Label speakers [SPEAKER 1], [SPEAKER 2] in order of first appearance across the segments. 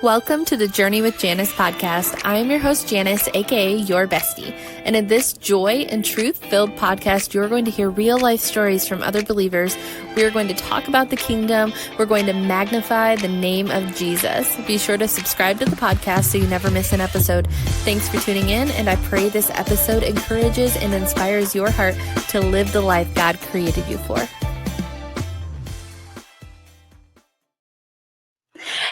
[SPEAKER 1] Welcome to the Journey with Janice podcast. I am your host, Janice, aka your bestie. And in this joy and truth-filled podcast, you're going to hear real-life stories from other believers. We are going to talk about the kingdom. We're going to magnify the name of Jesus. Be sure to subscribe to the podcast so you never miss an episode. Thanks for tuning in, and I pray this episode encourages and inspires your heart to live the life God created you for.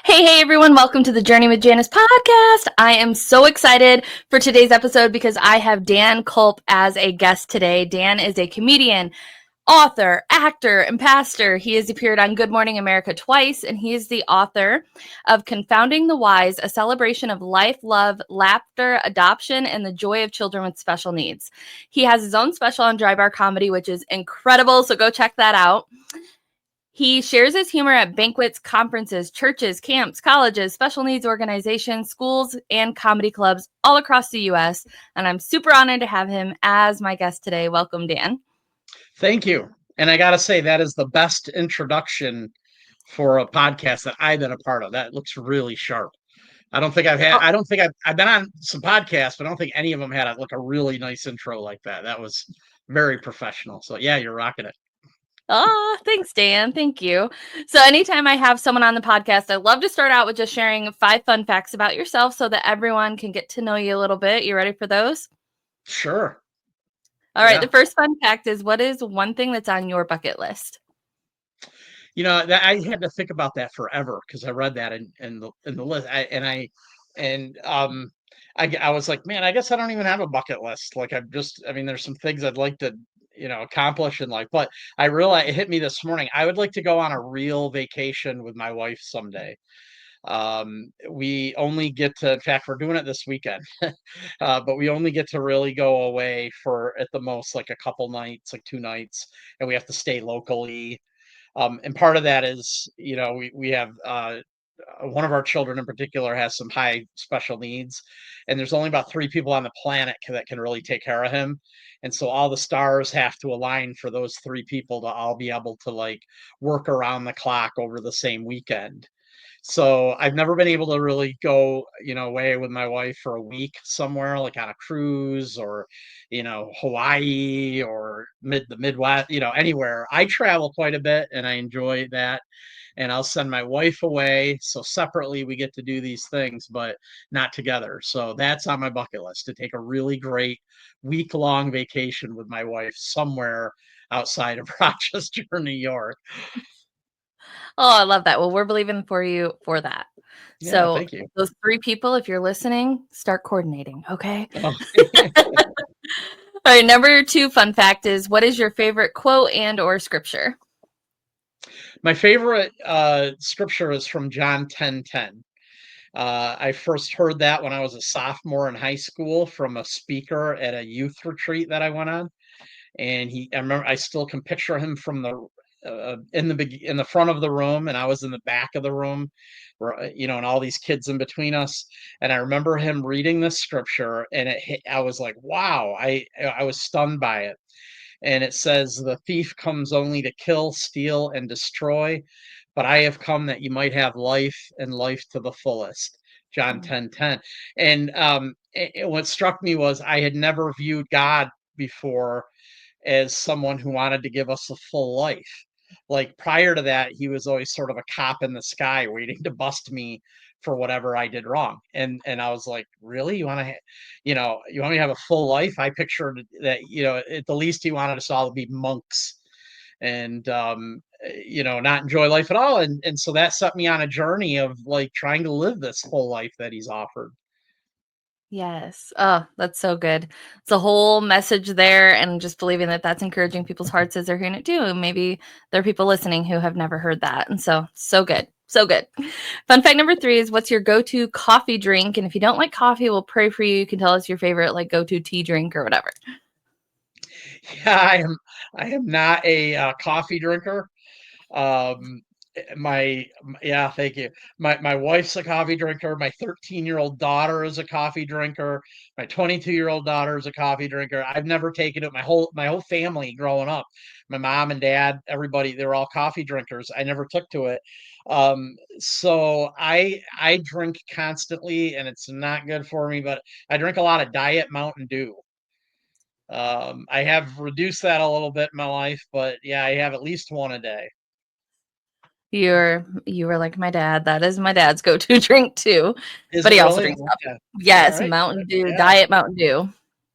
[SPEAKER 1] Hey, everyone. Welcome to the Journey with Janice podcast. I am so excited for today's episode because I have Dan Kulp as a guest today. Dan is a comedian, author, actor, and pastor. He has appeared on Good Morning America twice, and he is the author of Confounding the Wise, a celebration of life, love, laughter, adoption, and the joy of children with special needs. He has his own special on Dry Bar Comedy, which is incredible, so go check that out. He shares his humor at banquets, conferences, churches, camps, colleges, special needs organizations, schools, and comedy clubs all across the U.S. And I'm super honored to have him as my guest today. Welcome, Dan.
[SPEAKER 2] Thank you. And I got to say, that is the best introduction for a podcast that I've been a part of. That looks really sharp. I've been on some podcasts, but I don't think any of them had a really nice intro like that. That was very professional. So yeah, you're rocking it.
[SPEAKER 1] Oh, thanks, Dan. Thank you. So anytime I have someone on the podcast, I love to start out with just sharing 5 fun facts about yourself so that everyone can get to know you a little bit. You ready for those?
[SPEAKER 2] Sure.
[SPEAKER 1] All right. Yeah. The first fun fact is, what is one thing that's on your bucket list?
[SPEAKER 2] You know, I had to think about that forever because I read that in the list. I was like, man, I guess I don't even have a bucket list. Like there's some things I'd like to accomplish in life, but I realized it hit me this morning. I would like to go on a real vacation with my wife someday. We only get to, in fact, we're doing it this weekend, but we only get to really go away for at the most like a couple nights, like 2 nights, and we have to stay locally. And part of that is, we have one of our children in particular has some high special needs, and there's only about 3 people on the planet that can really take care of him. And so all the stars have to align for those 3 people to all be able to like work around the clock over the same weekend. So I've never been able to really go, away with my wife for a week somewhere, like on a cruise or, Hawaii or the Midwest, anywhere. I travel quite a bit and I enjoy that. And I'll send my wife away. So separately we get to do these things, but not together. So that's on my bucket list, to take a really great week-long vacation with my wife somewhere outside of Rochester, New York.
[SPEAKER 1] Oh, I love that. Well, we're believing for you for that.
[SPEAKER 2] Yeah,
[SPEAKER 1] so
[SPEAKER 2] thank you.
[SPEAKER 1] Those 3 people, if you're listening, start coordinating. Okay. Oh. All right. Number 2 fun fact is, what is your favorite quote and or scripture?
[SPEAKER 2] My favorite scripture is from John 10:10. I first heard that when I was a sophomore in high school from a speaker at a youth retreat that I went on. And I remember, I still can picture him from the in the front of the room, and I was in the back of the room, where, and all these kids in between us. And I remember him reading this scripture, and I was like, wow, I was stunned by it. And it says, "The thief comes only to kill, steal, and destroy, but I have come that you might have life, and life to the fullest." John 10:10. And what struck me was I had never viewed God before as someone who wanted to give us a full life. Like prior to that, he was always sort of a cop in the sky waiting to bust me for whatever I did wrong. And I was like, really? You want to, you want me to have a full life? I pictured that, at the least he wanted us all to be monks and, not enjoy life at all. And so that set me on a journey of like trying to live this full life that he's offered.
[SPEAKER 1] Yes. Oh, that's so good. It's a whole message there, and just believing that that's encouraging people's hearts as they're hearing it too. And maybe there are people listening who have never heard that. And so good. So good. Fun fact number 3 is, what's your go-to coffee drink? And if you don't like coffee, we'll pray for you. You can tell us your favorite like go-to tea drink or whatever.
[SPEAKER 2] Yeah, I am not a coffee drinker. Thank you. My wife's a coffee drinker. My 13-year-old daughter is a coffee drinker. My 22-year-old daughter is a coffee drinker. I've never taken it. My whole family growing up, my mom and dad, everybody, they were all coffee drinkers. I never took to it. So I drink constantly, and it's not good for me, but I drink a lot of Diet Mountain Dew. I have reduced that a little bit in my life, but yeah, I have at least one a day.
[SPEAKER 1] You were like my dad. That is my dad's go-to drink too.
[SPEAKER 2] Is
[SPEAKER 1] But
[SPEAKER 2] it
[SPEAKER 1] he also
[SPEAKER 2] really?
[SPEAKER 1] drinks
[SPEAKER 2] Okay.
[SPEAKER 1] coffee.
[SPEAKER 2] All
[SPEAKER 1] Yes,
[SPEAKER 2] right.
[SPEAKER 1] Mountain
[SPEAKER 2] Good.
[SPEAKER 1] Dew,
[SPEAKER 2] Yeah.
[SPEAKER 1] Diet Mountain Dew.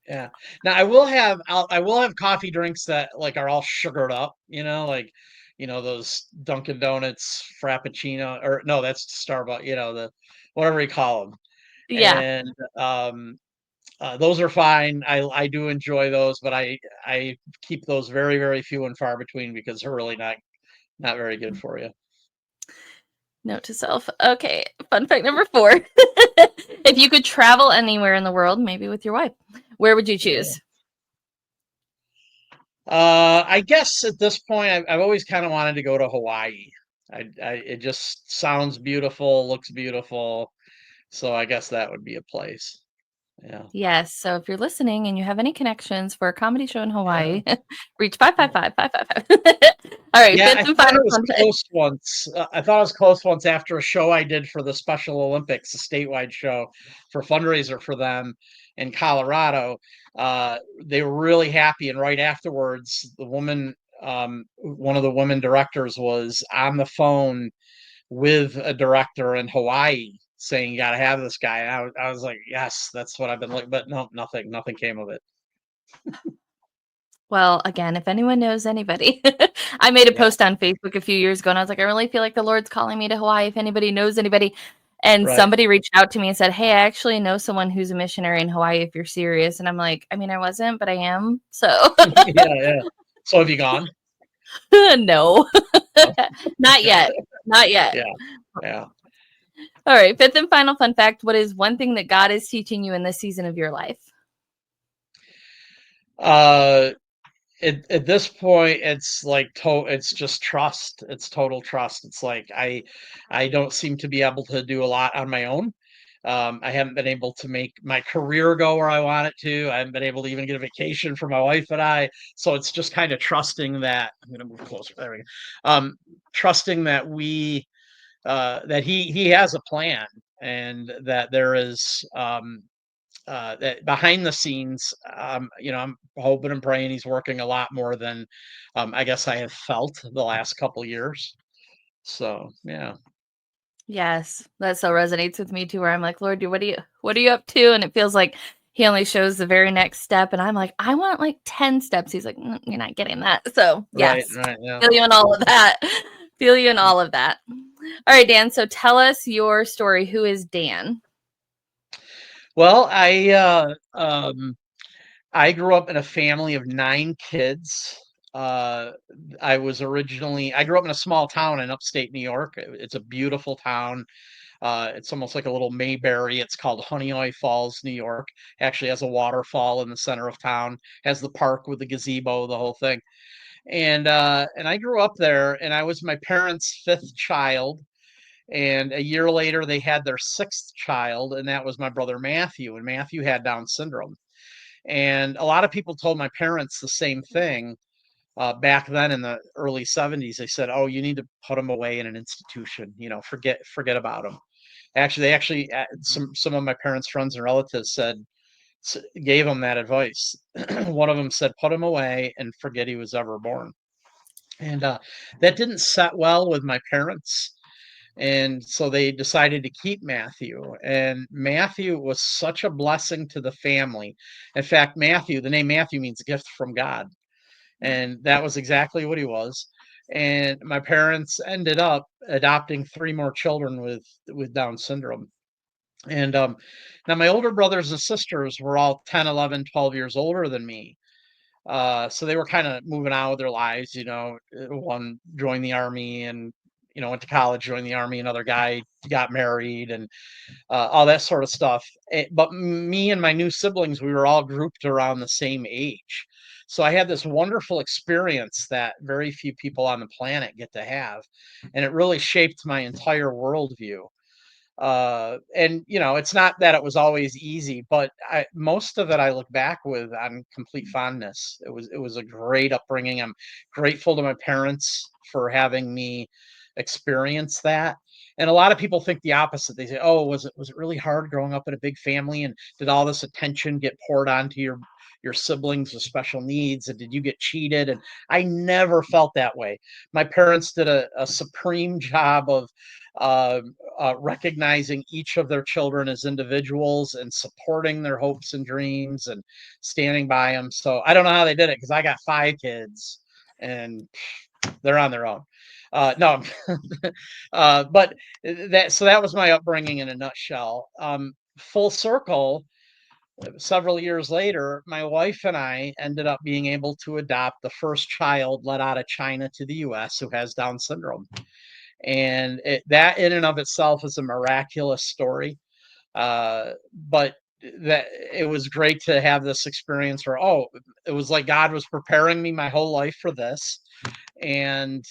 [SPEAKER 2] Yeah. Now I will have coffee drinks that like are all sugared up, like those Dunkin' Donuts Frappuccino, or no, that's Starbucks, the whatever you call them.
[SPEAKER 1] Yeah.
[SPEAKER 2] And those are fine. I do enjoy those, but I keep those very, very few and far between because they're really not very good for you.
[SPEAKER 1] Note to self. Okay, fun fact number 4. If you could travel anywhere in the world, maybe with your wife, where would you
[SPEAKER 2] Yeah.
[SPEAKER 1] choose?
[SPEAKER 2] I guess at this point, I've always kind of wanted to go to Hawaii. It just sounds beautiful, looks beautiful, so I guess that would be a place. Yeah,
[SPEAKER 1] Yes. So if you're listening and you have any connections for a comedy show in
[SPEAKER 2] yeah,
[SPEAKER 1] Hawaii, reach
[SPEAKER 2] yeah.
[SPEAKER 1] 555-555. All right,
[SPEAKER 2] Yeah,
[SPEAKER 1] fifth and final fun fact.
[SPEAKER 2] I thought it was close once after a show I did for the Special Olympics, a statewide show for fundraiser for them in Colorado. They were really happy, and right afterwards, one of the women directors was on the phone with a director in Hawaii saying, "You got to have this guy." And I was like, "Yes, that's what I've been looking." But no, nothing came of it.
[SPEAKER 1] Well, again, if anyone knows anybody, I made a
[SPEAKER 2] Yeah,
[SPEAKER 1] post on Facebook a few years ago and I was like, I really feel like the Lord's calling me to Hawaii. If anybody knows anybody, and
[SPEAKER 2] right.
[SPEAKER 1] somebody reached out to me and said, hey, I actually know someone who's a missionary in Hawaii if you're serious. And I'm like, I mean, I wasn't, but I am. So
[SPEAKER 2] Yeah, yeah. So have you gone?
[SPEAKER 1] no,
[SPEAKER 2] Oh,
[SPEAKER 1] not
[SPEAKER 2] okay.
[SPEAKER 1] yet. Not yet.
[SPEAKER 2] Yeah, yeah.
[SPEAKER 1] All right. Fifth and final fun fact. What is one thing that God is teaching you in this season of your life?
[SPEAKER 2] Uh, at this point, it's like it's just trust. It's total trust. It's like I don't seem to be able to do a lot on my own. I haven't been able to make my career go where I want it to. I haven't been able to even get a vacation for my wife and I. So it's just kind of trusting that I'm going to move closer. There we go. Trusting that that he has a plan and that there is that behind the scenes, I'm hoping and praying he's working a lot more than I guess I have felt the last couple years. So yeah,
[SPEAKER 1] Yes, that so resonates with me too, where I'm like, Lord, what are you up to? And it feels like he only shows the very next step. And I'm like, I want like 10 steps. He's like, You're not getting that. So
[SPEAKER 2] right,
[SPEAKER 1] yes,
[SPEAKER 2] right, yeah.
[SPEAKER 1] feel you in all of that. Feel you in all of that. All right, Dan. So tell us your story. Who is Dan?
[SPEAKER 2] Well, I grew up in a family of 9 kids. Uh, I grew up in a small town in upstate New York. It's a beautiful town. It's almost like a little Mayberry. It's called Honeoye Falls, New York. Actually has a waterfall in the center of town. Has the park with the gazebo, the whole thing. And I grew up there, and I was my parents' fifth child. And a year later, they had their sixth child, and that was my brother Matthew. And Matthew had Down syndrome. And a lot of people told my parents the same thing back then in the early 70s. They said, "Oh, you need to put him away in an institution. Forget about him." Actually, some of my parents' friends and relatives gave him that advice. One of them said, "Put him away and forget he was ever born." And that didn't set well with my parents. And so they decided to keep Matthew. And Matthew was such a blessing to the family. In fact, the name Matthew means gift from God. And that was exactly what he was. And my parents ended up adopting 3 more children with Down syndrome. And now my older brothers and sisters were all 10, 11, 12 years older than me. So they were kind of moving on with their lives. One joined the army and went to college, joined the army. Another guy got married and all that sort of stuff. But me and my new siblings, we were all grouped around the same age. So I had this wonderful experience that very few people on the planet get to have, and it really shaped my entire worldview. And it's not that it was always easy, but most of it I look back with on complete fondness. It was a great upbringing. I'm grateful to my parents for having me experience that. And a lot of people think the opposite. They say, "Oh, was it really hard growing up in a big family, and did all this attention get poured onto your siblings with special needs, and did you get cheated?" And I never felt that way. My parents did a supreme job of uh, recognizing each of their children as individuals and supporting their hopes and dreams and standing by them. So I don't know how they did it, because I got 5 kids and they're on their own. No, but that was my upbringing in a nutshell. Full circle, several years later, my wife and I ended up being able to adopt the first child let out of China to the U.S. who has Down syndrome, and that in and of itself is a miraculous story. But that it was great to have this experience where, it was like God was preparing me my whole life for this, and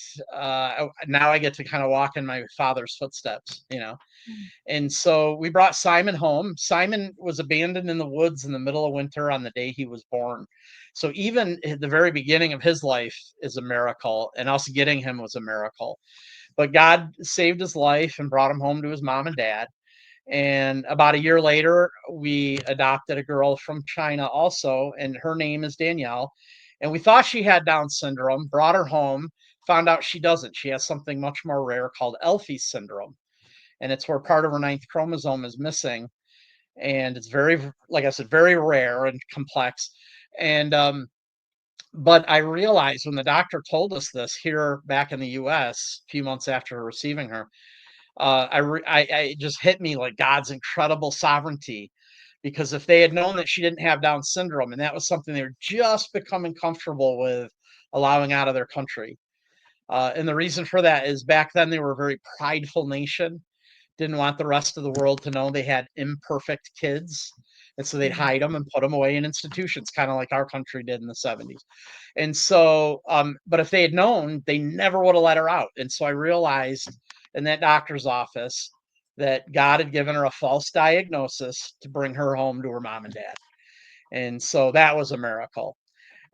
[SPEAKER 2] now I get to kind of walk in my father's footsteps. And so we brought Simon home. Simon was abandoned in the woods in the middle of winter on the day he was born. So even at the very beginning of his life is a miracle, and us getting him was a miracle. But God saved his life and brought him home to his mom and dad. And about a year later, we adopted a girl from China also, and her name is Danielle. And we thought she had Down syndrome, brought her home, found out she doesn't. She has something much more rare called Elfie syndrome. And it's where part of her 9th chromosome is missing. And it's very, like I said, very rare and complex. And, but I realized when the doctor told us this here back in the US, a few months after receiving her, it just hit me like God's incredible sovereignty, because if they had known that she didn't have Down syndrome, and that was something they were just becoming comfortable with allowing out of their country. And the reason for that is back then they were a very prideful nation, didn't want the rest of the world to know they had imperfect kids. And so they'd hide them and put them away in institutions, kind of like our country did in the 70s. And so, but if they had known, they never would have let her out. And so I realized in that doctor's office that God had given her a false diagnosis to bring her home to her mom and dad. And so that was a miracle.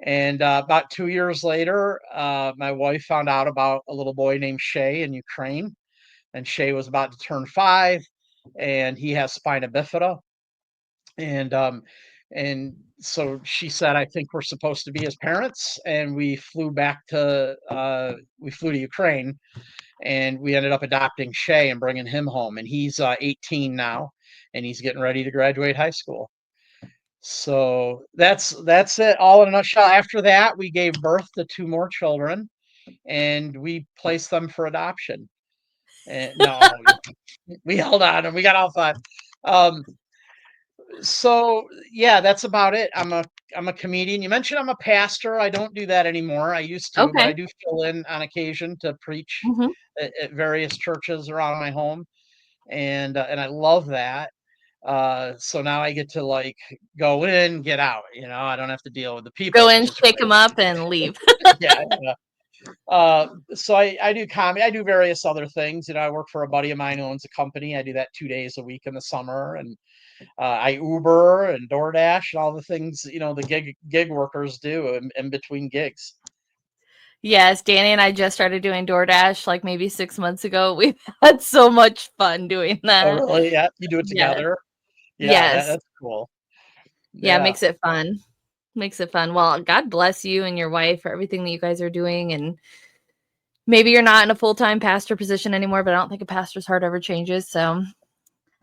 [SPEAKER 2] And about 2 years later, my wife found out about a little boy named Shay in Ukraine. And Shay was about to turn 5, and he has spina bifida. And so she said, "I think we're supposed to be his parents." And we flew to Ukraine, and we ended up adopting Shay and bringing him home. And he's 18 now, and he's getting ready to graduate high school. So that's it all in a nutshell. After that, we gave birth to 2 more children, and we placed them for adoption. And no, we held on and we got all 5. Um, so yeah, that's about it. I'm a comedian. You mentioned I'm a pastor. I don't do that anymore. I used to, but I
[SPEAKER 1] Okay.
[SPEAKER 2] do fill in on occasion to preach
[SPEAKER 1] Hmm.
[SPEAKER 2] at various churches around my home, and I love that. So now I get to like go in, get out. I don't have to deal with the
[SPEAKER 1] Go
[SPEAKER 2] people,
[SPEAKER 1] in,
[SPEAKER 2] which is
[SPEAKER 1] shake
[SPEAKER 2] great.
[SPEAKER 1] them up, and leave.
[SPEAKER 2] Yeah. Yeah. So I do comedy. I do various other things. I work for a buddy of mine who owns a company. I do that 2 days a week in the summer, and I Uber and DoorDash and all the things the gig workers do in between gigs.
[SPEAKER 1] Yes, Danny and I just started doing DoorDash like maybe 6 months ago. We've had so much fun doing
[SPEAKER 2] Oh,
[SPEAKER 1] that.
[SPEAKER 2] really? Yeah, you do it
[SPEAKER 1] Yes.
[SPEAKER 2] together. Yeah,
[SPEAKER 1] Yes.
[SPEAKER 2] that's cool.
[SPEAKER 1] Yeah,
[SPEAKER 2] Yeah.
[SPEAKER 1] makes it fun. Makes it fun. Well, God bless you and your wife for everything that you guys are doing. And maybe you're not in a full-time pastor position anymore, but I don't think a pastor's heart ever changes. So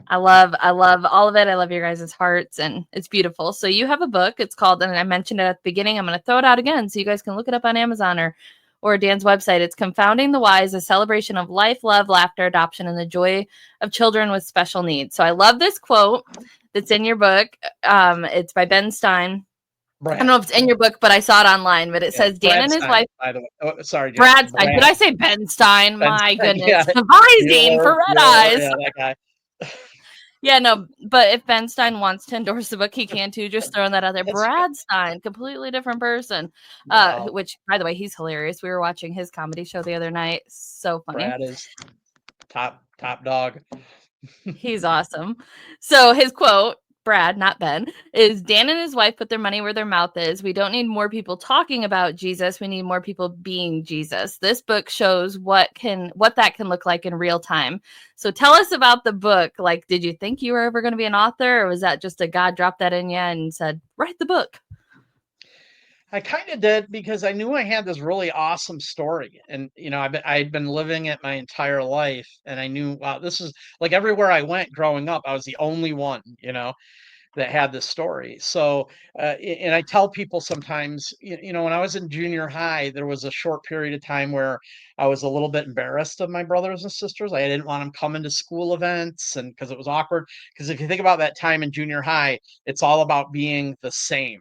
[SPEAKER 1] I love all of it. I love your guys' hearts, and it's beautiful. So you have a book. It's called, and I mentioned it at the beginning, I'm going to throw it out again so you guys can look it up on Amazon or Dan's website. It's Confounding the Wise, a celebration of life, love, laughter, adoption, and the joy of children with special needs. So I love this quote that's in your book. It's by Ben Stein. I don't
[SPEAKER 2] Brad.
[SPEAKER 1] know if it's in your book, but I saw it online. But it
[SPEAKER 2] Yeah,
[SPEAKER 1] says Dan
[SPEAKER 2] Brad
[SPEAKER 1] and his
[SPEAKER 2] Stein,
[SPEAKER 1] wife,
[SPEAKER 2] by the way. Oh, sorry, Janice.
[SPEAKER 1] Brad Stein. Did
[SPEAKER 2] Brad.
[SPEAKER 1] I say Ben Stein?
[SPEAKER 2] Ben
[SPEAKER 1] My
[SPEAKER 2] Stein.
[SPEAKER 1] goodness.
[SPEAKER 2] Yeah.
[SPEAKER 1] Visine for red eyes.
[SPEAKER 2] Yeah, that guy.
[SPEAKER 1] Yeah, no, but if Ben Stein wants to endorse the book, he can too. Just throwing that out there.
[SPEAKER 2] That's good.
[SPEAKER 1] Brad Stein, completely different person.
[SPEAKER 2] Wow.
[SPEAKER 1] Which, by the way, he's hilarious. We were watching his comedy show the other night. So funny.
[SPEAKER 2] Brad is top dog.
[SPEAKER 1] He's awesome. So his quote Brad, not Ben, is Dan and his wife put their money where their mouth is. We don't need more people talking about Jesus. We need more people being Jesus. This book shows what that can look like in real time. So tell us about the book. Like, did you think you were ever going to be an author, or was that just a God dropped that in you and said, write the book?
[SPEAKER 2] I kind of did because I knew I had this really awesome story, and I'd been living it my entire life, and I knew, wow, this is like everywhere I went growing up, I was the only one, that had this story. So, and I tell people sometimes, when I was in junior high, there was a short period of time where I was a little bit embarrassed of my brothers and sisters. I didn't want them coming to school events, and because it was awkward. Because if you think about that time in junior high, it's all about being the same,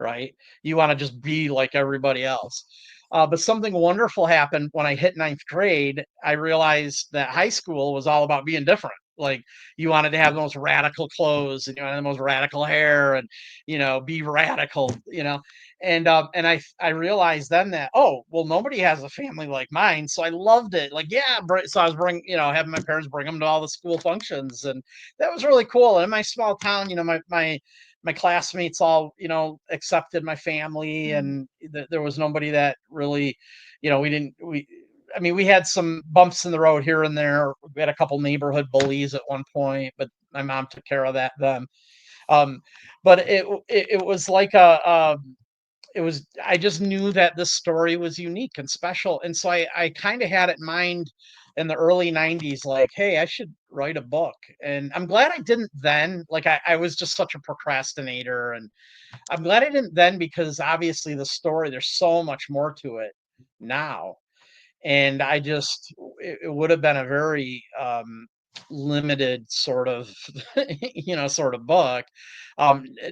[SPEAKER 2] right? You want to just be like everybody else. But something wonderful happened when I hit ninth grade. I realized that high school was all about being different. Like you wanted to have the most radical clothes and you wanted the most radical hair and be radical, and I realized then that, oh well, nobody has a family like mine, so I loved it. Like, yeah, so I was having my parents bring them to all the school functions, and that was really cool. And in my small town, my classmates all accepted my family, and there was nobody that really, we had some bumps in the road here and there. We had a couple neighborhood bullies at one point, but my mom took care of them. um but it was like I just knew that this story was unique and special, and so I kind of had it in mind in the early 90s, like, hey, I should write a book. And I'm glad I didn't then. Like, I was just such a procrastinator, and I'm glad I didn't then, because obviously the story, there's so much more to it now. And it would have been a very limited sort of sort of book.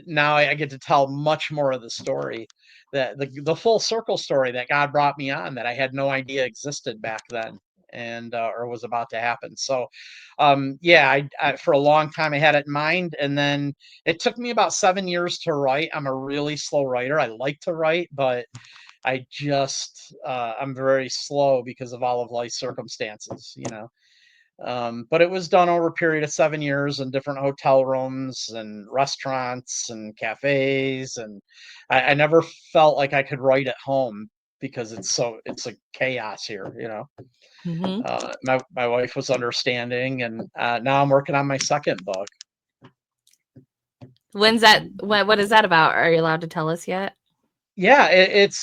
[SPEAKER 2] Now I get to tell much more of the story, that the full circle story that God brought me on, that I had no idea existed back then, and or was about to happen. So yeah, I for a long time I had it in mind, and then it took me about 7 years to write. I'm a really slow writer. I like to write, but I'm very slow because of all of life circumstances. But it was done over a period of 7 years in different hotel rooms and restaurants and cafes. And I never felt like I could write at home, because it's a chaos here.
[SPEAKER 1] Mm-hmm.
[SPEAKER 2] My wife was understanding, and now I'm working on my second book.
[SPEAKER 1] When's that? What is that about? Are you allowed to tell us yet?
[SPEAKER 2] Yeah, it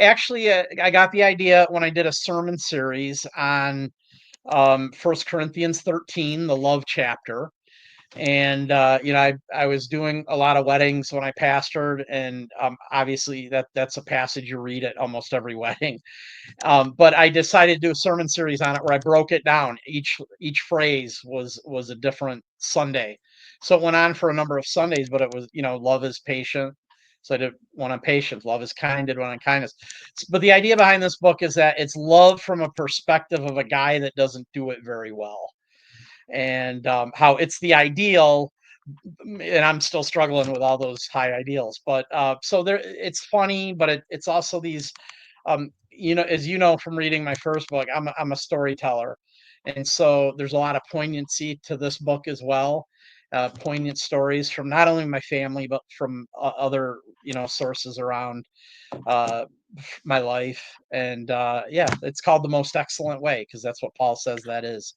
[SPEAKER 2] actually, I got the idea when I did a sermon series on 1 Corinthians 13, the love chapter. And I was doing a lot of weddings when I pastored, and obviously that's a passage you read at almost every wedding. But I decided to do a sermon series on it where I broke it down. Each phrase was a different Sunday. So it went on for a number of Sundays, but it was, love is patient. So I did one on patience, love is kind, did one on kindness. But the idea behind this book is that it's love from a perspective of a guy that doesn't do it very well. And how it's the ideal, and I'm still struggling with all those high ideals. But so there, it's funny, but it's also these, as you know from reading my first book, I'm a storyteller, and so there's a lot of poignancy to this book as well. Poignant stories from not only my family, but from other sources around uh, my life. And yeah, it's called The Most Excellent Way, because that's what Paul says that is.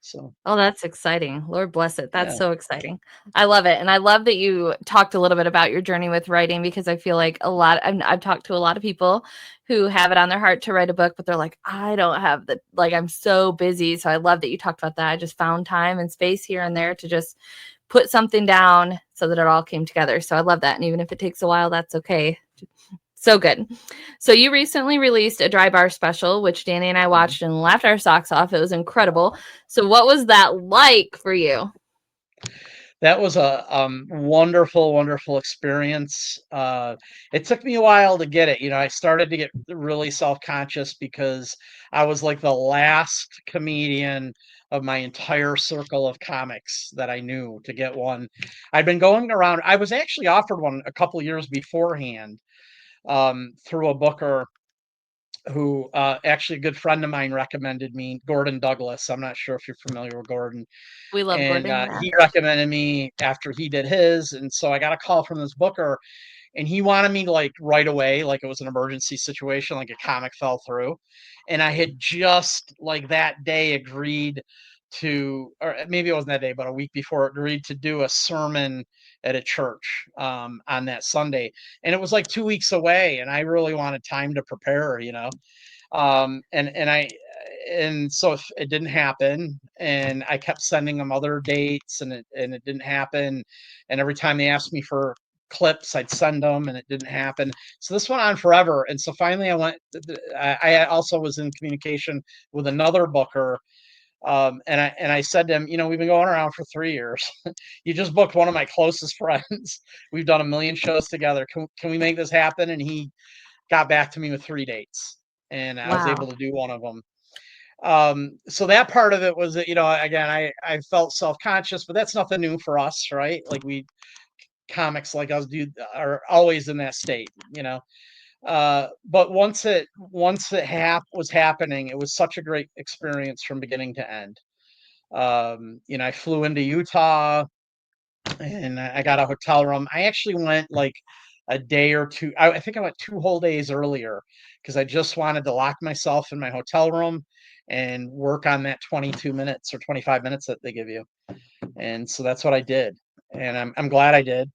[SPEAKER 2] So
[SPEAKER 1] Oh, that's exciting. Lord bless it. That's
[SPEAKER 2] yeah.
[SPEAKER 1] so exciting. I love it. And I love that you talked a little bit about your journey with writing, because I feel like I've talked to a lot of people who have it on their heart to write a book, but they're like, I don't have I'm so busy. So I love that you talked about that. I just found time and space here and there to just put something down so that it all came together. So I love that. And even if it takes a while, that's okay. So good. So you recently released a dry bar special, which Danny and I watched and laughed our socks off. It was incredible. So what was that like for you?
[SPEAKER 2] That was a wonderful, wonderful experience. It took me a while to get it. I started to get really self-conscious because I was like the last comedian of my entire circle of comics that I knew to get one. I'd been going around. I was actually offered one a couple years beforehand, through a booker, who actually a good friend of mine recommended me, Gordon Douglas. I'm not sure if you're familiar with Gordon.
[SPEAKER 1] We love
[SPEAKER 2] And
[SPEAKER 1] Gordon. Yeah.
[SPEAKER 2] he recommended me after he did his. And so I got a call from this booker, and he wanted me like right away, like it was an emergency situation, like a comic fell through. And I had just like that day agreed to, or maybe it wasn't that day, but a week before, agreed to do a sermon at a church on that Sunday. And it was like 2 weeks away, and I really wanted time to prepare, and so it didn't happen, and I kept sending them other dates, and it didn't happen. And every time they asked me for clips, I'd send them, and it didn't happen. So this went on forever. And so finally I also was in communication with another booker. And I said to him, we've been going around for 3 years. You just booked one of my closest friends. We've done a million shows together. Can we make this happen? And he got back to me with 3 dates, and I was able
[SPEAKER 1] Wow.
[SPEAKER 2] to do one of them. So that part of it was that, again, I felt self-conscious, but that's nothing new for us, right? Like comics like us are always in that state, but once it was happening, it was such a great experience from beginning to end. I flew into Utah, and I got a hotel room. I actually went like a day or two. I think I went 2 whole days earlier because I just wanted to lock myself in my hotel room and work on that 22 minutes or 25 minutes that they give you. And so that's what I did. And I'm glad I did.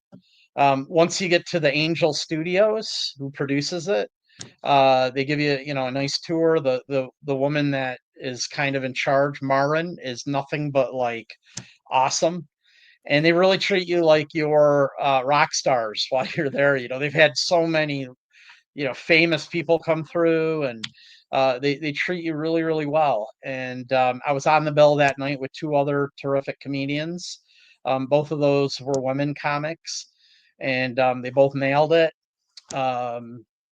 [SPEAKER 2] Once you get to the Angel Studios, who produces it, they give you, a nice tour. The woman that is kind of in charge, Marin, is nothing but like awesome, and they really treat you like you're rock stars while you're there. They've had so many, famous people come through, and they treat you really, really well. And I was on the bill that night with two other terrific comedians. Both of those were women comics, and they both nailed it.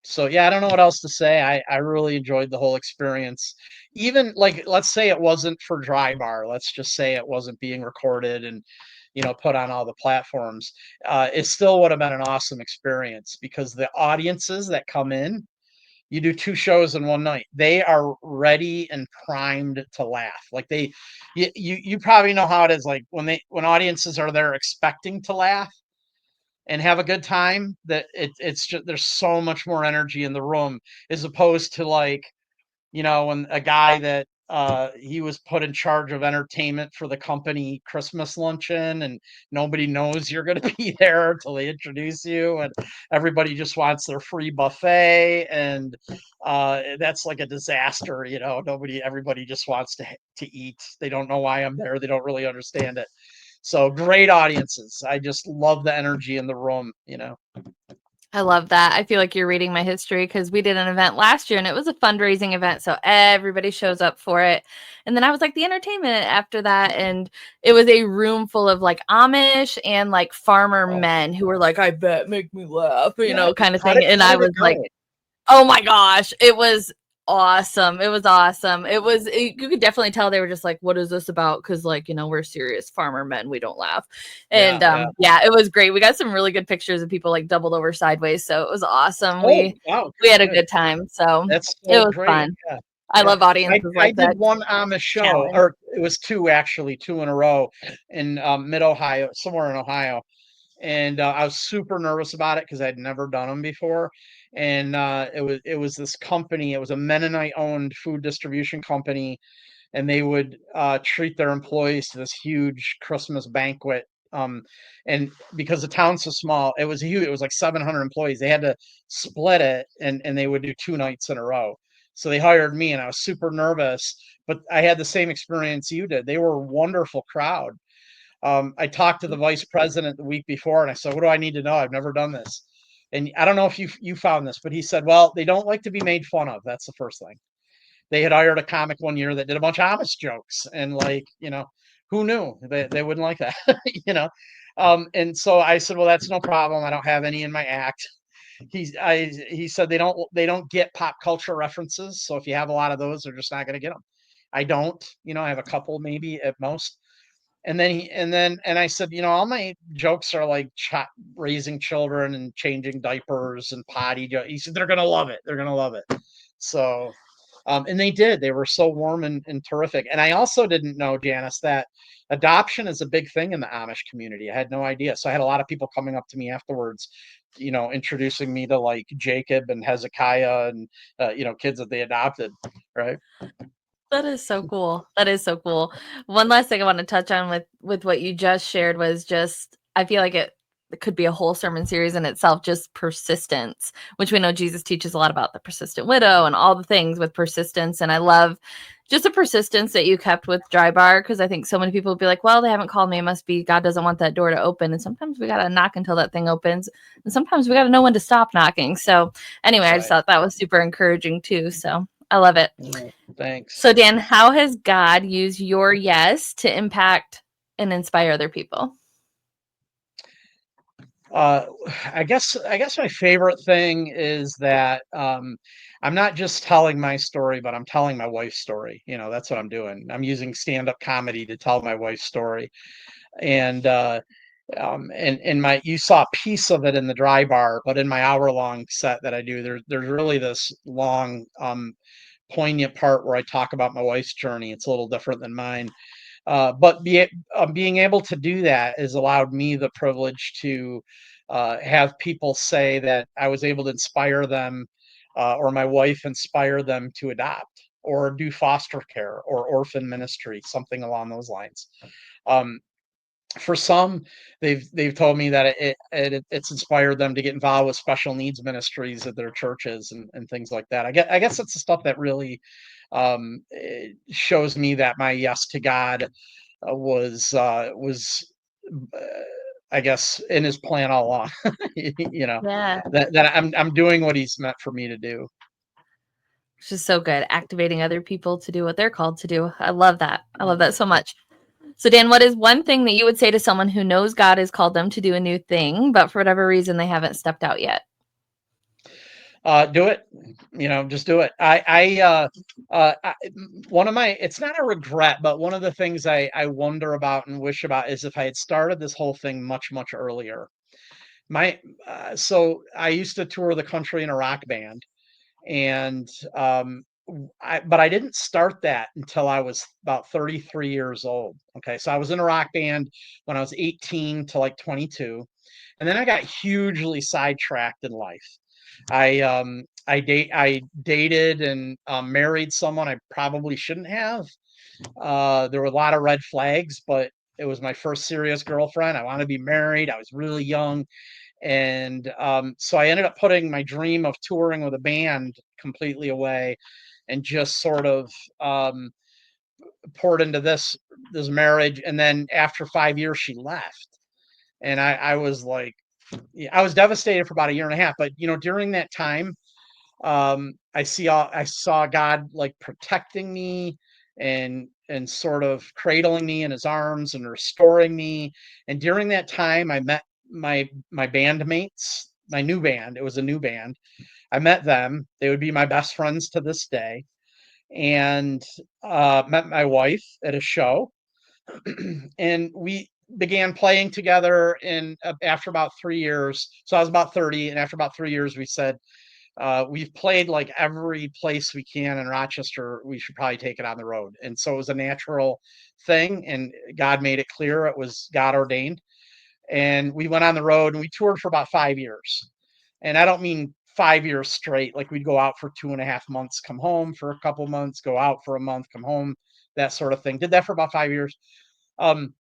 [SPEAKER 2] So yeah, I don't know what else to say. I really enjoyed the whole experience. Even like, let's say it wasn't for Dry Bar. Let's just say it wasn't being recorded and, put on all the platforms. It still would have been an awesome experience because the audiences that come in, you do 2 shows in one night. They are ready and primed to laugh. Like you probably know how it is. Like when audiences are there expecting to laugh and have a good time, that it's just, there's so much more energy in the room as opposed to like, when a guy that he was put in charge of entertainment for the company Christmas luncheon, and nobody knows you're going to be there until they introduce you, and everybody just wants their free buffet, and that's like a disaster. Everybody just wants to eat. They don't know why I'm there. They don't really understand it. So great audiences. I just love the energy in the room.
[SPEAKER 1] I love that. I feel like you're reading my history because we did an event last year and it was a fundraising event. So everybody shows up for it. And then I was like the entertainment after that. And it was a room full of like Amish and like farmer
[SPEAKER 2] Oh,
[SPEAKER 1] men who were like, I bet, make me laugh,
[SPEAKER 2] yeah.
[SPEAKER 1] kind of thing.
[SPEAKER 2] How
[SPEAKER 1] And
[SPEAKER 2] how
[SPEAKER 1] I
[SPEAKER 2] did it
[SPEAKER 1] was like,
[SPEAKER 2] go?
[SPEAKER 1] oh my gosh, it was awesome. It was awesome. You could definitely tell they were just like, what is this about? Because like, we're serious farmer men. We don't laugh.
[SPEAKER 2] Yeah,
[SPEAKER 1] And
[SPEAKER 2] yeah.
[SPEAKER 1] yeah, it was great. We got some really good pictures of people like doubled over sideways. So it was awesome.
[SPEAKER 2] Oh,
[SPEAKER 1] We
[SPEAKER 2] wow,
[SPEAKER 1] we
[SPEAKER 2] good,
[SPEAKER 1] had a
[SPEAKER 2] good.
[SPEAKER 1] good time. So
[SPEAKER 2] That's
[SPEAKER 1] it
[SPEAKER 2] so
[SPEAKER 1] was
[SPEAKER 2] great.
[SPEAKER 1] fun.
[SPEAKER 2] Yeah,
[SPEAKER 1] I
[SPEAKER 2] yeah.
[SPEAKER 1] love
[SPEAKER 2] I
[SPEAKER 1] audiences
[SPEAKER 2] I
[SPEAKER 1] like
[SPEAKER 2] did
[SPEAKER 1] that.
[SPEAKER 2] one on the show,
[SPEAKER 1] Challenge.
[SPEAKER 2] or it was two actually, two in a row in mid Ohio, somewhere in Ohio, and I was super nervous about it because I'd never done them before, and it was this company. It was a Mennonite-owned food distribution company, and they would treat their employees to this huge Christmas banquet. Um, and because the town's so small, it was huge. It was like 700 employees. They had to split it, and they would do 2 nights in a row. So they hired me, and I was super nervous, but I had the same experience you did. They were a wonderful crowd. I talked to the vice president the week before, and I said, "What do I need to know? I've never done this." And I don't know if you found this, but he said, "Well, they don't like to be made fun of. That's the first thing." They had hired a comic one year that did a bunch of Amish jokes, and like, who knew they wouldn't like that, you know. And so I said, well, that's no problem. I don't have any in my act. He said they don't get pop culture references, so if you have a lot of those, they're just not going to get them. I don't, I have a couple maybe at most. And I said, all my jokes are like raising children and changing diapers and potty jokes. He said they're gonna love it. They're gonna love it. So, and they did. They were so warm and terrific. And I also didn't know, Janice, that adoption is a big thing in the Amish community. I had no idea. So I had a lot of people coming up to me afterwards, introducing me to like Jacob and Hezekiah and, kids that they adopted. Right.
[SPEAKER 1] That is so cool. That is so cool. One last thing I want to touch on with what you just shared was just I feel like it could be a whole sermon series in itself, just persistence, which we know Jesus teaches a lot about the persistent widow and all the things with persistence. And I love just the persistence that you kept with Dry Bar, because I think so many people will be like, well, they haven't called me. It must be God doesn't want that door to open. And sometimes we got to knock until that thing opens. And sometimes we got to know when to stop knocking. So anyway, I just thought that was super encouraging too. So I love it.
[SPEAKER 2] Thanks.
[SPEAKER 1] So Dan, how has God used your yes to impact and inspire other people?
[SPEAKER 2] I guess my favorite thing is that I'm not just telling my story, but I'm telling my wife's story. That's what I'm doing. I'm using stand-up comedy to tell my wife's story. And and my you saw a piece of it in the Dry Bar, but in my hour-long set that I do, there's really this long poignant part where I talk about my wife's journey. It's a little different than mine. But being able to do that has allowed me the privilege to have people say that I was able to inspire them, or my wife inspire them to adopt or do foster care or orphan ministry, something along those lines. Um, for some, they've told me that it's inspired them to get involved with special needs ministries at their churches and things like that. I guess that's the stuff that really shows me that my yes to God was I guess in his plan all along.
[SPEAKER 1] Yeah.
[SPEAKER 2] That I'm doing what he's meant for me to do.
[SPEAKER 1] It's just so good. Activating other people to do what they're called to do. I love that. I love that so much. So Dan, what is one thing that you would say to someone who knows God has called them to do a new thing, but for whatever reason they haven't stepped out yet?
[SPEAKER 2] Do it. Just do it. One of my, it's not a regret, but one of the things I wonder about and wish about is if I had started this whole thing much, much earlier. My, so I used to tour the country in a rock band, and but I didn't start that until I was about 33 years old. Okay, so I was in a rock band when I was 18 to like 22, and then I got hugely sidetracked in life. I dated and married someone I probably shouldn't have. There were a lot of red flags, but it was my first serious girlfriend. I wanted to be married. I was really young, and so I ended up putting my dream of touring with a band completely away, and just sort of poured into this marriage. And then after 5 years, she left, and I was like, yeah, I was devastated for about a year and a half. But during that time, I saw God like protecting me and sort of cradling me in his arms and restoring me. And during that time, I met my bandmates, my new band. It was a new band. I met them. They would be my best friends to this day. And met my wife at a show, and we began playing together. And after about 3 years, so I was about 30, and after about 3 years, we said, we've played like every place we can in Rochester. We should probably take it on the road. And so it was a natural thing. And God made it clear it was God ordained. And we went on the road and we toured for about 5 years. And I don't mean 5 years straight. Like we'd go out for 2.5 months, come home for a couple months, go out for a month, come home, that sort of thing. Did that for about 5 years. Um,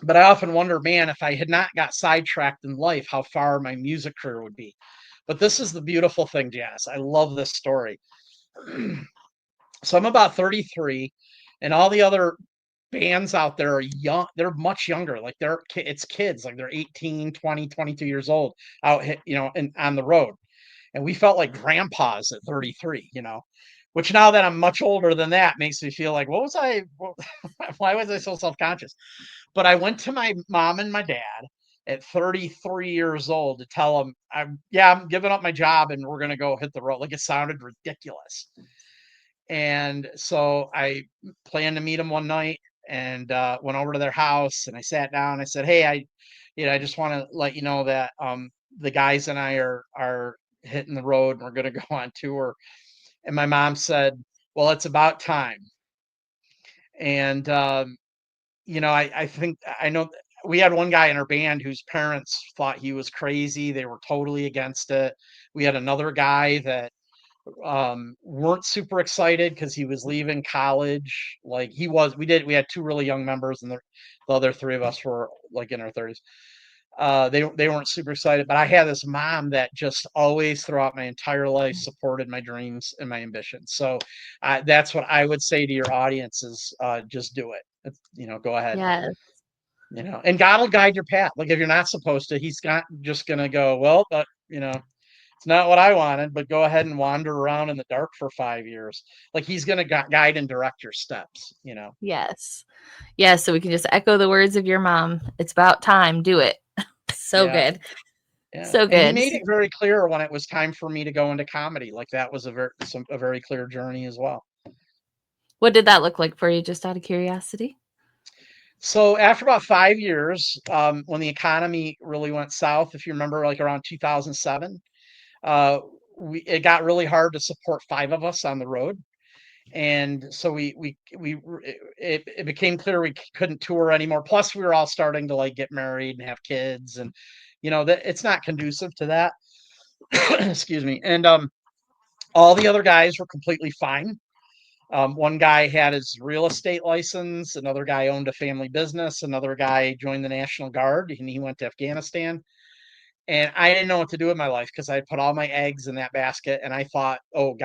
[SPEAKER 2] but I often wonder, man, if I had not got sidetracked in life, how far my music career would be. But this is the beautiful thing, Janice. I love this story. So I'm about 33, and all the other bands out there are young. They're much younger. Like it's kids, like they're 18, 20, 22 years old out, and on the road. And we felt like grandpas at 33, which now that I'm much older than that makes me feel like, why was I so self-conscious? But I went to my mom and my dad at 33 years old to tell them, I'm giving up my job and we're going to go hit the road. Like it sounded ridiculous. And so I planned to meet them one night, and went over to their house, and I sat down. I said, hey, I just want to let you know that the guys and I are hitting the road and we're going to go on tour. And my mom said, well, it's about time. And, I think I know we had one guy in our band whose parents thought he was crazy. They were totally against it. We had another guy that weren't super excited because he was leaving college. Like we had two really young members, and the other three of us were like in our 30s. They weren't super excited, but I had this mom that just always throughout my entire life supported my dreams and my ambitions. So that's what I would say to your audience is just do it. Go ahead.
[SPEAKER 1] Yes.
[SPEAKER 2] And God will guide your path. Like if you're not supposed to, He's not just gonna go, well, but it's not what I wanted, but go ahead and wander around in the dark for 5 years. Like He's gonna guide and direct your steps.
[SPEAKER 1] Yes. Yes. So we can just echo the words of your mom. It's about time. Do it. So
[SPEAKER 2] Yeah.
[SPEAKER 1] good.
[SPEAKER 2] Yeah.
[SPEAKER 1] So good.
[SPEAKER 2] And He made it very clear when it was time for me to go into comedy. Like that was a very clear journey as well.
[SPEAKER 1] What did that look like for you, just out of curiosity?
[SPEAKER 2] So after about 5 years, when the economy really went south, if you remember, like around 2007, uh, it got really hard to support five of us on the road. And so it became clear we couldn't tour anymore. Plus, we were all starting to like get married and have kids, and that it's not conducive to that. Excuse me. And all the other guys were completely fine. One guy had his real estate license. Another guy owned a family business. Another guy joined the National Guard, and he went to Afghanistan. And I didn't know what to do with my life because I put all my eggs in that basket, and I thought, oh,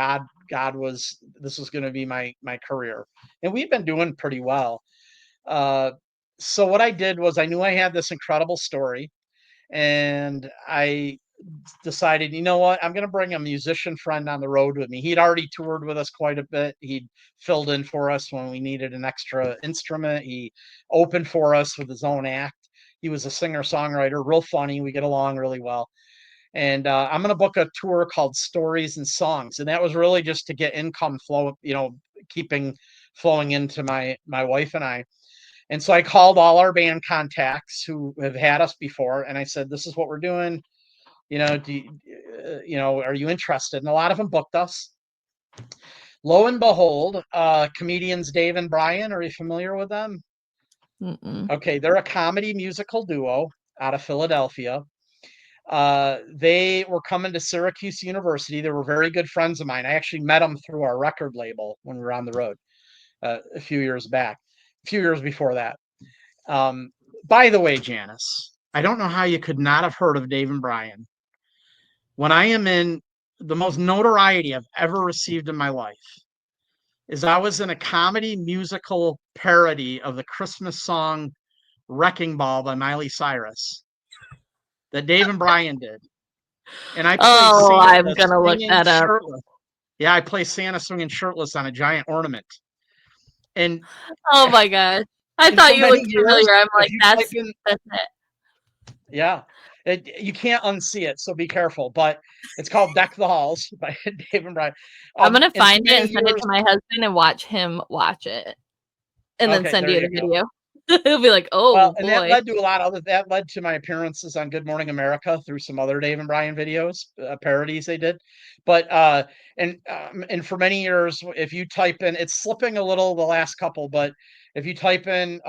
[SPEAKER 2] this was going to be my career, and we've been doing pretty well. So what I did was I knew I had this incredible story, and I decided, you know what, I'm going to bring a musician friend on the road with me. He'd already toured with us quite a bit. He'd filled in for us when we needed an extra instrument. He opened for us with his own act. He was a singer-songwriter, real funny. We get along really well. And I'm going to book a tour called Stories and Songs. And that was really just to get income flow, keeping flowing into my wife and I. And so I called all our band contacts who have had us before, and I said, "This is what we're doing. Are you interested?" And a lot of them booked us. Lo and behold, comedians Dave and Brian. Are you familiar with them?
[SPEAKER 1] Mm-mm.
[SPEAKER 2] Okay, they're a comedy musical duo out of Philadelphia. They were coming to Syracuse University. They were very good friends of mine. I actually met them through our record label when we were on the road a few years back, a few years before that. Um, by the way, Janice, I don't know how you could not have heard of Dave and Brian. When I am in the most notoriety I've ever received in my life is I was in a comedy musical parody of the Christmas song Wrecking Ball by Miley Cyrus that Dave and Brian did. And I played
[SPEAKER 1] I'm
[SPEAKER 2] Santa
[SPEAKER 1] gonna look
[SPEAKER 2] swinging
[SPEAKER 1] that up.
[SPEAKER 2] shirtless. Yeah, I play Santa swinging shirtless on a giant ornament. And
[SPEAKER 1] Oh my gosh. I
[SPEAKER 2] and for
[SPEAKER 1] thought you
[SPEAKER 2] many
[SPEAKER 1] looked
[SPEAKER 2] years,
[SPEAKER 1] familiar. I'm
[SPEAKER 2] if
[SPEAKER 1] like,
[SPEAKER 2] you type
[SPEAKER 1] that's
[SPEAKER 2] in,
[SPEAKER 1] that's it.
[SPEAKER 2] yeah, you can't unsee it, so be careful. But it's called "Deck the Halls" by Dave and Brian.
[SPEAKER 1] I'm gonna
[SPEAKER 2] And for
[SPEAKER 1] find it
[SPEAKER 2] many
[SPEAKER 1] and send it
[SPEAKER 2] years,
[SPEAKER 1] to my husband and watch him watch it. And then
[SPEAKER 2] okay,
[SPEAKER 1] send
[SPEAKER 2] there
[SPEAKER 1] you
[SPEAKER 2] you
[SPEAKER 1] the
[SPEAKER 2] go.
[SPEAKER 1] video. He'll be like,
[SPEAKER 2] Well,
[SPEAKER 1] oh
[SPEAKER 2] and that
[SPEAKER 1] boy.
[SPEAKER 2] led to a lot of that led to my appearances on Good Morning America through some other Dave and Brian videos, parodies they did. But and for many years, if you type in, it's slipping a little the last couple, but if you type in,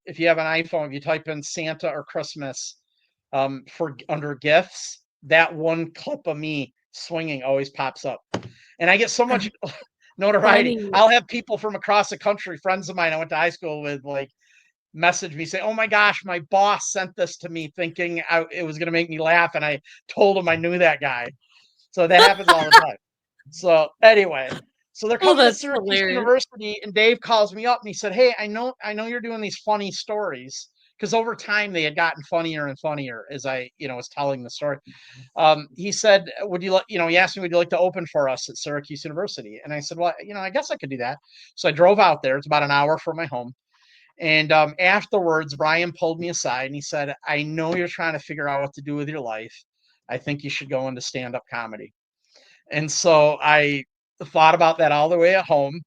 [SPEAKER 2] if you have an iPhone, if you type in Santa or Christmas, for under gifts, that one clip of me swinging always pops up, and I get so much notoriety.
[SPEAKER 1] Funny.
[SPEAKER 2] I'll have people from across the country, friends of mine I went to high school with, like message me say, "Oh my gosh, my boss sent this to me thinking it was going to make me laugh, and I told him I knew that guy." So that happens all the time. So anyway, so they're
[SPEAKER 1] Oh,
[SPEAKER 2] coming to
[SPEAKER 1] that's
[SPEAKER 2] Syracuse
[SPEAKER 1] hilarious.
[SPEAKER 2] University, and Dave calls me up and he said, "Hey, I know you're doing these funny stories." Because over time they had gotten funnier and funnier as I, was telling the story. He said, "Would you like?" He asked me, "Would you like to open for us at Syracuse University?" And I said, "Well, I guess I could do that." So I drove out there. It's about an hour from my home. And afterwards, Brian pulled me aside and he said, "I know you're trying to figure out what to do with your life. I think you should go into stand-up comedy." And so I thought about that all the way at home.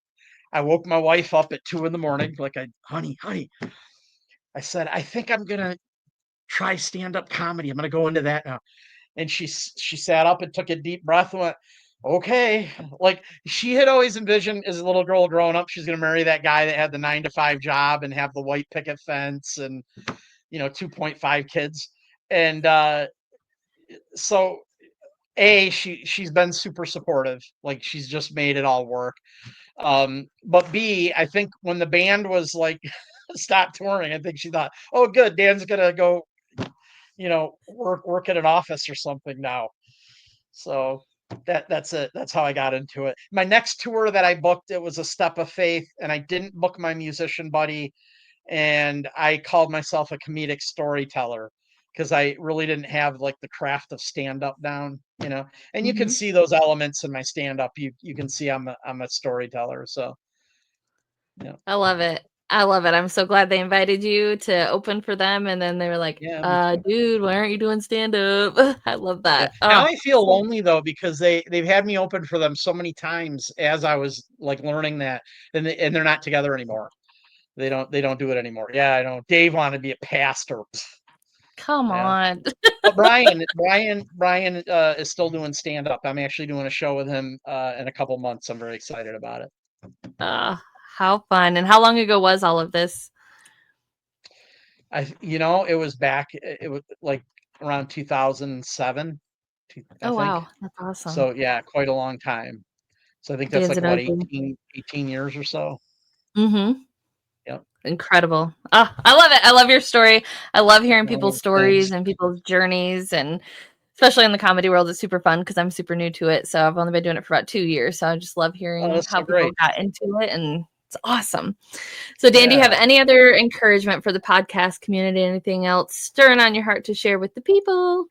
[SPEAKER 2] I woke my wife up at 2 a.m, like, honey, I said, "I think I'm gonna try stand-up comedy. I'm gonna go into that now." And she sat up and took a deep breath and went, okay. Like she had always envisioned as a little girl growing up, she's going to marry that guy that had the 9 to 5 job and have the white picket fence and, 2.5 kids. And so she's been super supportive. Like she's just made it all work. But B, I think when the band was like stopped touring, I think she thought, oh, good, Dan's gonna go, work at an office or something now. So that's it. That's how I got into it. My next tour that I booked, it was a step of faith, and I didn't book my musician buddy, and I called myself a comedic storyteller because I really didn't have like the craft of stand up down. And you can
[SPEAKER 1] Hmm.
[SPEAKER 2] see those elements in my stand up. You can see I'm a storyteller. So yeah,
[SPEAKER 1] I love it. I love it. I'm so glad they invited you to open for them, and then they were like,
[SPEAKER 2] yeah, me too.
[SPEAKER 1] dude, why aren't you doing stand up?" I love
[SPEAKER 2] Yeah.
[SPEAKER 1] that.
[SPEAKER 2] Now
[SPEAKER 1] Oh,
[SPEAKER 2] I feel lonely though because they've had me open for them so many times as I was like learning that, and they're not together anymore. They don't do it anymore. Yeah, I know. Dave wanted to be a pastor.
[SPEAKER 1] come
[SPEAKER 2] Yeah.
[SPEAKER 1] on.
[SPEAKER 2] But Brian is still doing stand up. I'm actually doing a show with him in a couple months. I'm very excited about it.
[SPEAKER 1] Uh, how fun. And how long ago was all of this?
[SPEAKER 2] It was back. It was like around 2007, I
[SPEAKER 1] Oh,
[SPEAKER 2] think.
[SPEAKER 1] wow. That's awesome.
[SPEAKER 2] So yeah, quite a long time. So I think that's
[SPEAKER 1] Dan's
[SPEAKER 2] like
[SPEAKER 1] an
[SPEAKER 2] what
[SPEAKER 1] OG.
[SPEAKER 2] 18 years or so.
[SPEAKER 1] Mhm.
[SPEAKER 2] Yep.
[SPEAKER 1] Incredible. Oh, I love it. I love your story. I love hearing people's
[SPEAKER 2] No,
[SPEAKER 1] stories
[SPEAKER 2] thanks.
[SPEAKER 1] and people's journeys, and especially in the comedy world, it's super fun because I'm super new to it. So I've only been doing it for about 2 years. So I just love
[SPEAKER 2] Oh,
[SPEAKER 1] hearing
[SPEAKER 2] that's
[SPEAKER 1] how
[SPEAKER 2] so
[SPEAKER 1] people
[SPEAKER 2] great.
[SPEAKER 1] got into it, and it's awesome. So Dan, do you have
[SPEAKER 2] Yeah.
[SPEAKER 1] any other encouragement for the podcast community? Anything else stirring on your heart to share with the people?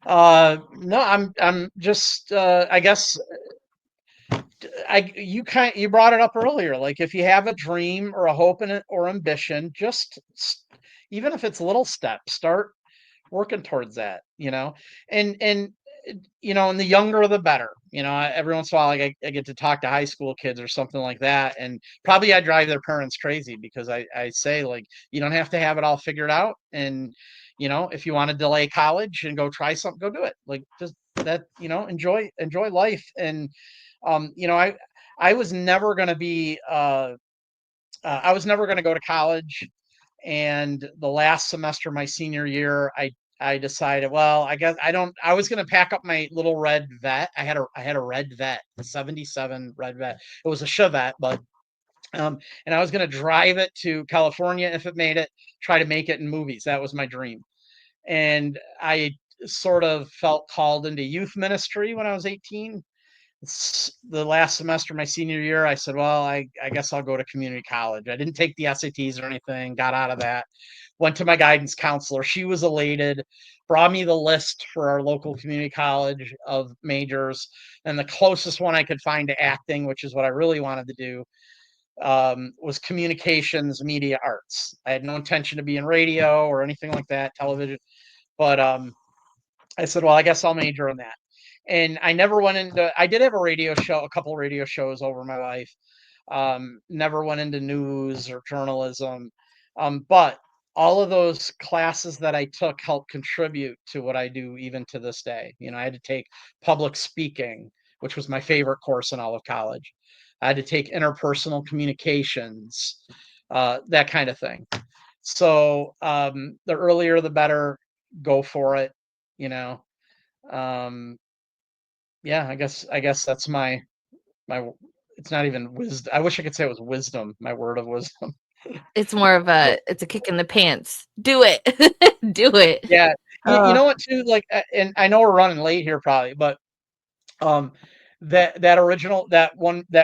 [SPEAKER 2] No, I'm just I guess you brought it up earlier. Like if you have a dream or a hope in it or ambition, even if it's little steps, start working towards that. And and the younger the better. Every once in a while, like I get to talk to high school kids or something like that, and probably I drive their parents crazy because I say like you don't have to have it all figured out, and if you want to delay college and go try something, go do it. Like just that, enjoy life. And I was never going to be I was never going to go to college, and the last semester of my senior year, I decided, well, I guess I was going to pack up my little red vet. I had a red vet, a 77 red vet. It was a Chevette, but and I was going to drive it to California if it made it, try to make it in movies. That was my dream. And I sort of felt called into youth ministry when I was 18. The last semester of my senior year, I said, well, I guess I'll go to community college. I didn't take the SATs or anything, got out of that, went to my guidance counselor. She was elated, brought me the list for our local community college of majors, and the closest one I could find to acting, which is what I really wanted to do, was communications media arts. I had no intention to be in radio or anything like that, television, but I said, well, I guess I'll major in that. And I never went into, I did have a couple radio shows over my life. Never went into news or journalism. But all of those classes that I took helped contribute to what I do even to this day. I had to take public speaking, which was my favorite course in all of college. I had to take interpersonal communications, that kind of thing. So the earlier the better, go for it, you know. Um, yeah, I guess that's my it's not even wisdom. I wish I could say it was wisdom, my word of wisdom.
[SPEAKER 1] It's more of
[SPEAKER 2] But
[SPEAKER 1] it's a kick in the pants. Do it. Do it.
[SPEAKER 2] yeah, you
[SPEAKER 1] Oh,
[SPEAKER 2] know what too, like, and I know we're running late here probably, but um that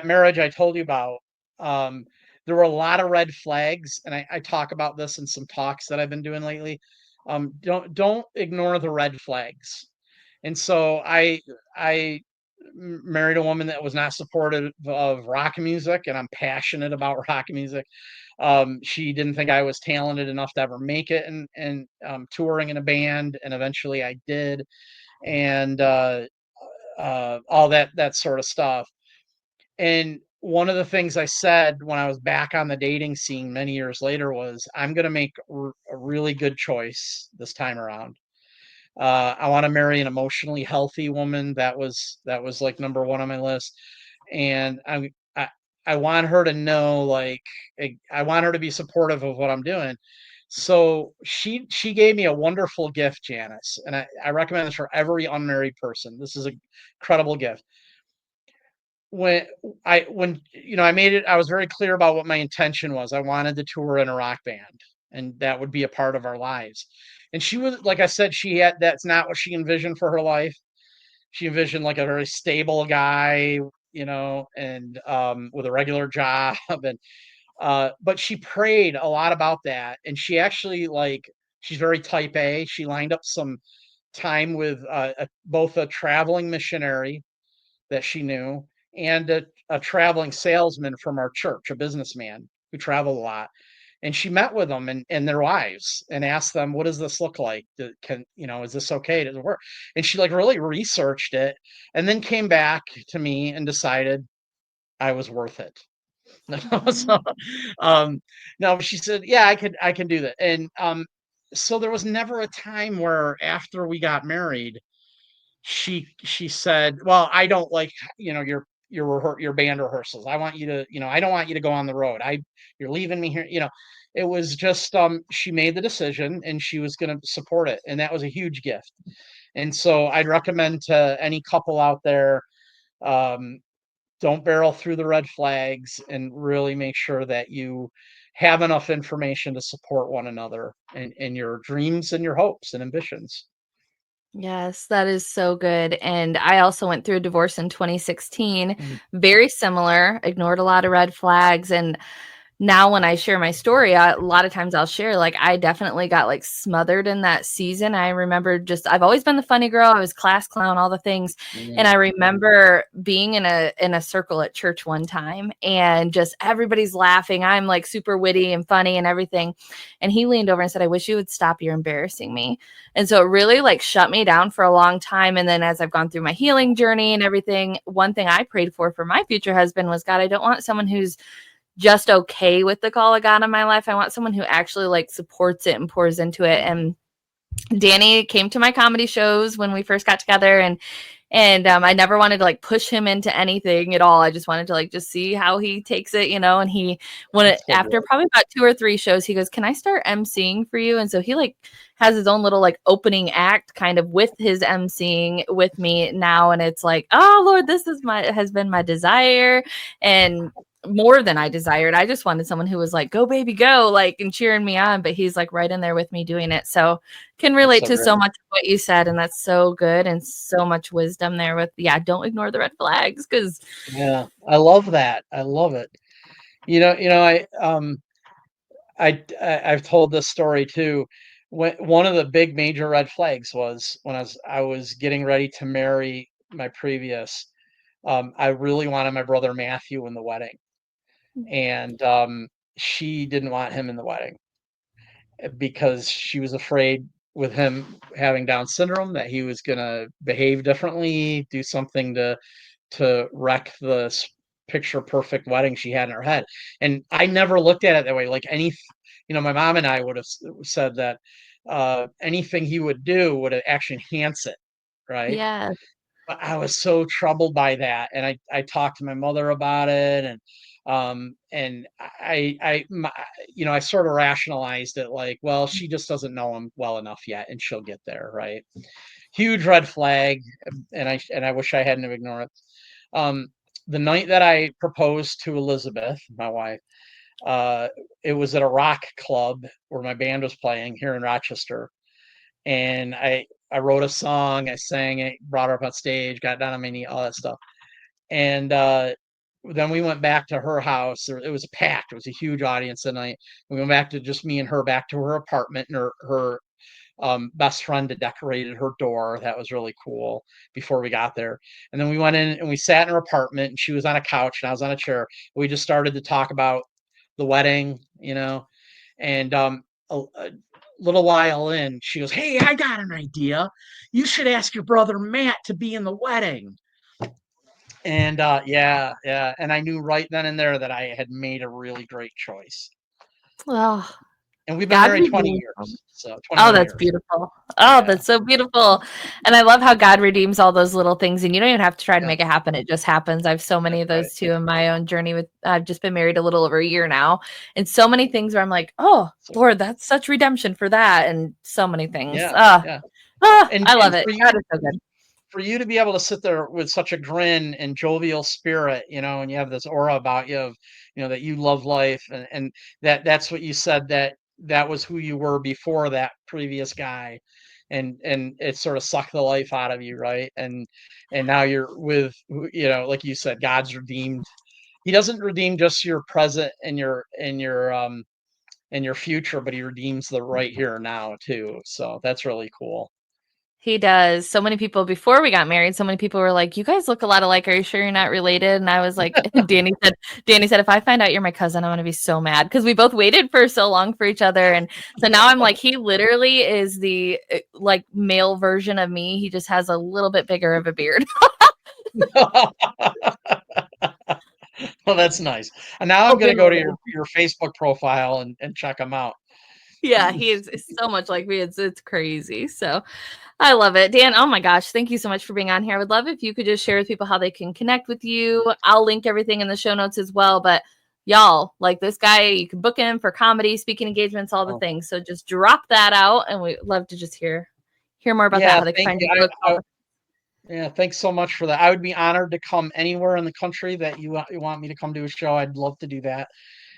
[SPEAKER 2] marriage I told you about, um there were a lot of red flags, and I talk about this in some talks that I've been doing lately. Don't ignore the red flags. And so I married a woman that was not supportive of rock music, and I'm passionate about rock music. She didn't think I was talented enough to ever make it, and touring in a band, and eventually I did, and all that sort of stuff. And one of the things I said when I was back on the dating scene many years later was, I'm going to make a really good choice this time around. I want to marry an emotionally healthy woman. That was like number one on my list. And I want her to know, like, I want her to be supportive of what I'm doing. So she gave me a wonderful gift, Janice, and I recommend this for every unmarried person. This is a incredible gift. When I made it, I was very clear about what my intention was. I wanted to tour in a rock band, and that would be a part of our lives. And she was, like I said, that's not what she envisioned for her life. She envisioned like a very stable guy, and with a regular job, and but she prayed a lot about that, and she actually, like, she's very type A. She lined up some time with both a traveling missionary that she knew and a traveling salesman from our church, a businessman who traveled a lot. And she met with them and their wives and asked them, "What does this look like? Is this okay? Does it work?" And she, like, really researched it and then came back to me and decided I was worth it. So, um, no, she said, "Yeah, I can do that." And so there was never a time where after we got married, she said, "Well, I don't like, your band rehearsals. I want you to, I don't want you to go on the road. You're leaving me here." It was just, she made the decision and she was going to support it, and that was a huge gift. And so I'd recommend to any couple out there, um, don't barrel through the red flags and really make sure that you have enough information to support one another in your dreams and your hopes and ambitions.
[SPEAKER 1] Yes, that is so good. And I also went through a divorce in 2016,
[SPEAKER 2] Mhm.
[SPEAKER 1] very similar, ignored a lot of red flags. And now when I share my story, a lot of times I'll share, like, I definitely got like smothered in that season. I remember I've always been the funny girl. I was class clown, all the things. And
[SPEAKER 2] Mhm.
[SPEAKER 1] I remember being in a circle at church one time and just everybody's laughing. I'm like super witty and funny and everything. And he leaned over and said, "I wish you would stop. You're embarrassing me." And so it really like shut me down for a long time. And then as I've gone through my healing journey and everything, one thing I prayed for my future husband was, God, I don't want someone who's just okay with the call of God in my life. I want someone who actually like supports it and pours into it. And Danny came to my comedy shows when we first got together, and I never wanted to like push him into anything at all. I just wanted to like just see how he takes it, And he
[SPEAKER 2] That's so
[SPEAKER 1] after
[SPEAKER 2] good.
[SPEAKER 1] probably about 2 or 3 shows, he goes, "Can I start emceeing for you?" And so he like has his own little like opening act kind of with his emceeing with me now, and it's like, oh Lord, this has been my desire, and more than I desired. I just wanted someone who was like, "Go baby, go," like, and cheering me on, but he's like right in there with me doing it. So can
[SPEAKER 2] That's
[SPEAKER 1] relate
[SPEAKER 2] so
[SPEAKER 1] to so
[SPEAKER 2] great.
[SPEAKER 1] much of what you said, and that's so good and so much wisdom there with, yeah, don't ignore the red flags because
[SPEAKER 2] Yeah, I love that. I love it. I've told this story too. When one of the big major red flags was when I was getting ready to marry my previous. I really wanted my brother Matthew in the wedding, and she didn't want him in the wedding because she was afraid with him having Down syndrome that he was gonna behave differently, do something to wreck the picture perfect wedding she had in her head. And I never looked at it that way. Like my mom and I would have said that anything he would do would actually enhance it, right?
[SPEAKER 1] yeah.
[SPEAKER 2] But I was so troubled by that, and I talked to my mother about it, and I sort of rationalized it like, well, she just doesn't know him well enough yet, and she'll get there, right? Huge red flag, and I wish I hadn't have ignored it. Um, the night that I proposed to Elizabeth, my wife, uh, it was at a rock club where my band was playing here in Rochester, and I wrote a song, I sang it, brought her up on stage, got down on my knee, all that stuff. And then we went back to her house. It was packed. It was a huge audience that night. We went back to just me and her back to her apartment, and her best friend had decorated her door. That was really cool before we got there. And then we went in and we sat in her apartment, and she was on a couch and I was on a chair. We just started to talk about the wedding, and a little while in, she goes, "Hey, I got an idea. You should ask your brother Matt to be in the wedding." And yeah, yeah. And I knew right then and there that I had made a really great choice.
[SPEAKER 1] Oh.
[SPEAKER 2] And we've been
[SPEAKER 1] God
[SPEAKER 2] married 20
[SPEAKER 1] redeems them.
[SPEAKER 2] years. So
[SPEAKER 1] Oh,
[SPEAKER 2] 21
[SPEAKER 1] that's
[SPEAKER 2] years.
[SPEAKER 1] beautiful. Oh,
[SPEAKER 2] Yeah.
[SPEAKER 1] that's so beautiful. And I love how God redeems all those little things, and you don't even have to try to make it happen. It just happens. I have so many of those too in my own journey with, I've just been married a little over a year now. And so many things where I'm like, oh, Lord, that's such redemption for that. And so many things.
[SPEAKER 2] Yeah.
[SPEAKER 1] I love it.
[SPEAKER 2] For you,
[SPEAKER 1] God is so good.
[SPEAKER 2] for you to be able to sit there with such a grin and jovial spirit, and you have this aura about you of, that you love life, and that's what you said, that was who you were before that previous guy, and it sort of sucked the life out of you, right? And now you're with, like you said, God's redeemed. He doesn't redeem just your present and your future, but he redeems the right here and now too. So that's really cool.
[SPEAKER 1] He does. So many people before we got married, so many people were like, "You guys look a lot alike. Are you sure you're not related?" And I was like, Danny said, if I find out you're my cousin, I'm gonna be so mad because we both waited for so long for each other. And so now I'm like, he literally is the like male version of me. He just has a little bit bigger of a beard.
[SPEAKER 2] Well, that's nice. And now I'm gonna go to your Facebook profile and check him out.
[SPEAKER 1] Yeah, he is so much like me. It's crazy. So I love it. Dan, oh my gosh, thank you so much for being on here. I would love if you could just share with people how they can connect with you. I'll link everything in the show notes as well. But y'all, like this guy, you can book him for comedy, speaking engagements, all the things. So just drop that out, and we'd love to just hear more about that, how they can find your book.
[SPEAKER 2] Yeah, thanks so much for that. I would be honored to come anywhere in the country that you want me to come to a show. I'd love to do that.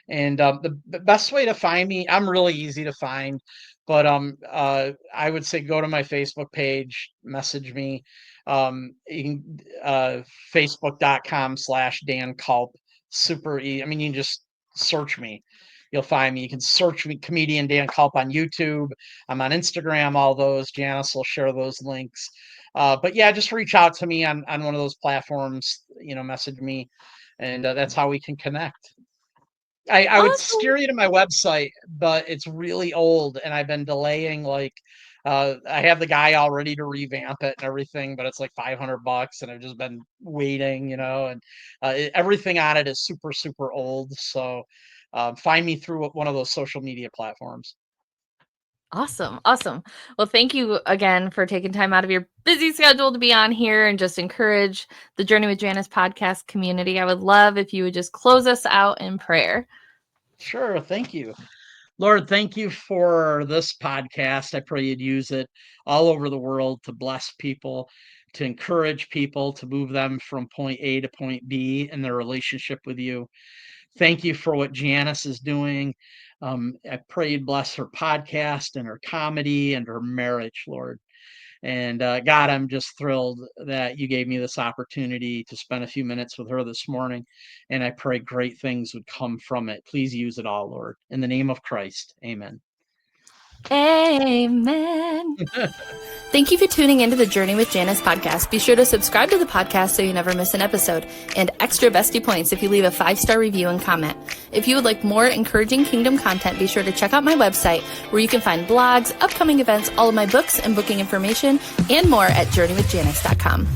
[SPEAKER 2] And the best way to find me, I'm really easy to find, but I would say go to my Facebook page, message me. You can facebook.com/Dan Kulp. Super easy. I mean, you can just search me. You'll find me. You can search me, comedian Dan Kulp, on YouTube. I'm on Instagram. All those. Janice will share those links. But yeah, just reach out to me on one of those platforms. Message me, and that's how we can connect. I would steer you to my website, but it's really old, and I've been delaying. Like, I have the guy all ready to revamp it and everything, but it's like $500, and I've just been waiting, and everything on it is super, super old. So find me through one of those social media platforms.
[SPEAKER 1] Awesome. Well, thank you again for taking time out of your busy schedule to be on here and just encourage the Journey with Janice podcast community. I would love if you would just close us out in prayer.
[SPEAKER 2] Sure. Thank you. Lord, thank you for this podcast. I pray you'd use it all over the world to bless people, to encourage people, to move them from point A to point B in their relationship with you. Thank you for what Janice is doing. I pray you'd bless her podcast and her comedy and her marriage, Lord. And God, I'm just thrilled that you gave me this opportunity to spend a few minutes with her this morning. And I pray great things would come from it. Please use it all, Lord. In the name of Christ, amen.
[SPEAKER 1] Amen. Thank you for tuning into the Journey with Janice podcast. Be sure to subscribe to the podcast so you never miss an episode. And extra bestie points if you leave a 5-star review and comment. If you would like more encouraging kingdom content, be sure to check out my website where you can find blogs, upcoming events, all of my books and booking information, and more at journeywithjanice.com.